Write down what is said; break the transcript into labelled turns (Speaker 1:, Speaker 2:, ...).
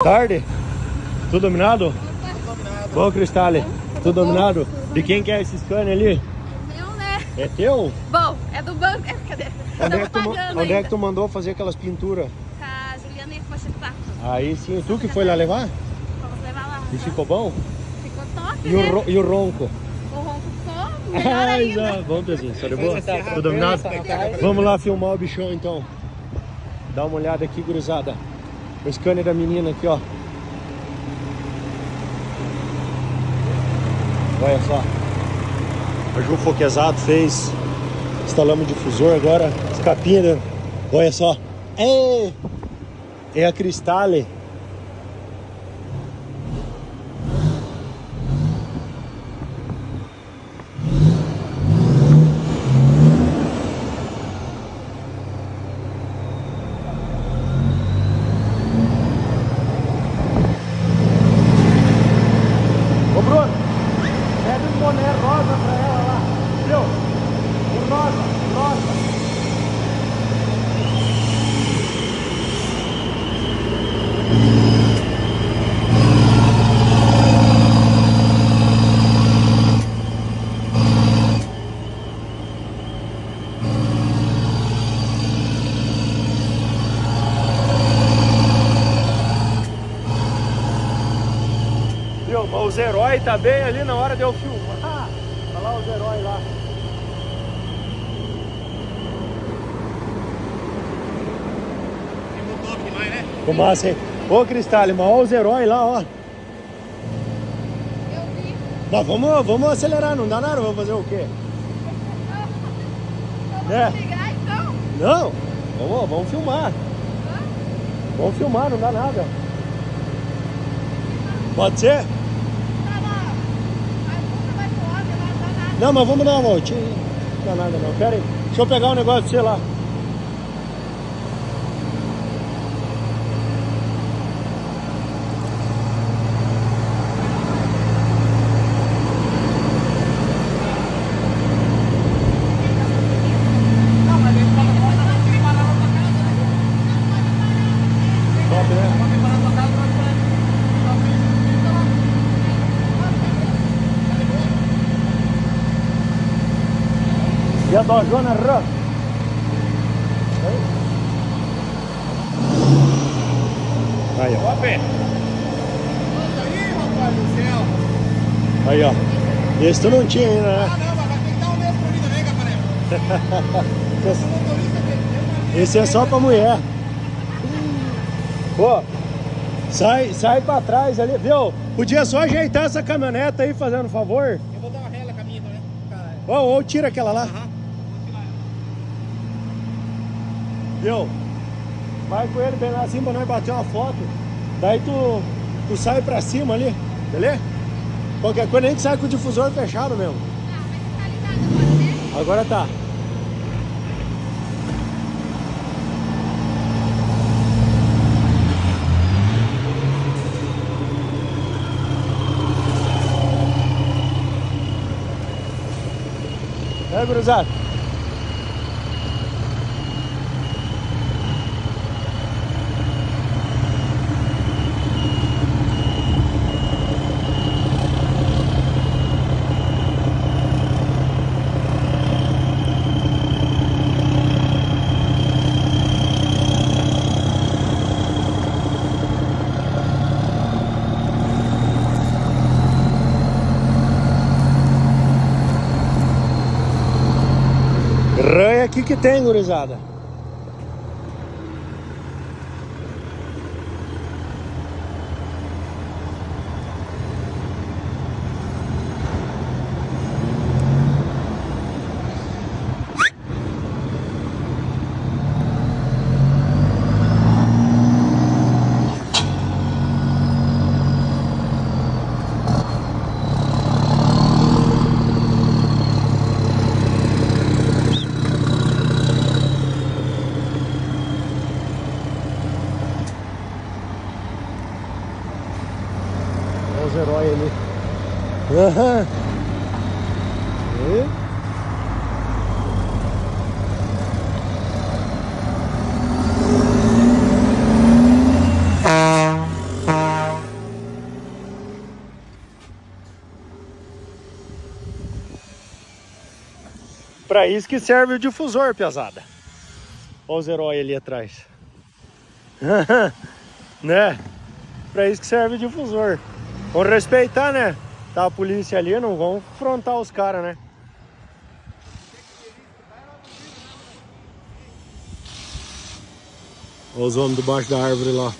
Speaker 1: Tarde? Tudo dominado?
Speaker 2: Tudo dominado.
Speaker 1: Bom, Cristale? Tudo dominado? De quem que é esse Scania ali?
Speaker 2: É meu, né?
Speaker 1: É teu?
Speaker 2: Bom, é do banco. Cadê?
Speaker 1: Onde é que tu mandou fazer aquelas pinturas?
Speaker 2: Com a Juliana e com a Chitato.
Speaker 1: Aí sim, tu que foi lá levar?
Speaker 2: Vamos levar lá.
Speaker 1: E ficou bom?
Speaker 2: Ficou top,
Speaker 1: E
Speaker 2: né?
Speaker 1: e o ronco?
Speaker 2: O ronco ficou melhor ainda.
Speaker 1: Bom, Pezinho, só de boa? Tudo dominado? Vamos lá filmar o bichão então. Dá uma olhada aqui, gurizada. O Scania da menina aqui, ó. Olha só. A Ju Foquesato fez. Instalamos o difusor agora. Escapinha, né? Olha só. É a Cristale. Ô Bruno, pega um boné rosa pra ela lá, viu? O rosa. Viu? Os heróis tá bem ali na hora de eu filmar. Olha lá os heróis lá.
Speaker 3: Ficou top demais, né?
Speaker 1: Ficou massa, hein? Ô, Cristale, mas olha os heróis lá, ó.
Speaker 2: Eu vi.
Speaker 1: Mas vamos acelerar, não dá nada, vamos fazer o quê?
Speaker 2: Vamos ligar então?
Speaker 1: Não, vamos filmar. Vamos filmar, não dá nada. Pode ser?
Speaker 2: Tá lá. Mas nunca vai pro homem, não dá nada.
Speaker 1: Não, mas vamos dar uma voltinha. Não dá nada não. Pera aí, deixa eu pegar um negócio pra você lá.
Speaker 3: Não, mas ele fala que não tem que parar na tua casa, né?
Speaker 1: Top, né?
Speaker 3: Pode parar na tua casa, mas
Speaker 1: E a dojona rã. Aí, ó.
Speaker 3: Top! Nossa, aí, rapaz do céu!
Speaker 1: Aí, ó. Esse tu não tinha ainda, né?
Speaker 3: Ah, não, mas vai ter que dar um mesmo pra mim também, Gabriel. Eu sou motorista dele.
Speaker 1: Esse é só pra mulher. Pô, sai pra trás ali, viu? Podia só ajeitar essa caminhoneta aí, fazendo favor.
Speaker 3: Eu vou dar uma rela com a minha também. Caralho.
Speaker 1: Ou tira aquela lá.
Speaker 3: Aham. Vou tirar ela.
Speaker 1: Viu? Vai com ele bem lá assim pra nós bater uma foto. Daí tu sai pra cima ali, beleza? Qualquer coisa a gente sai com o difusor fechado mesmo.
Speaker 2: Ah, mas tá ligado agora, né?
Speaker 1: Agora tá. É, gurizada? Ranha aqui que tem, gurizada. os heróis ali. Aham. E... Pra isso que serve o difusor, pesada. Olha os heróis ali atrás. Né? Pra isso que serve o difusor. Vamos respeitar, né? Tá a polícia ali, não vão confrontar os caras, né? Olha os homens debaixo da árvore lá.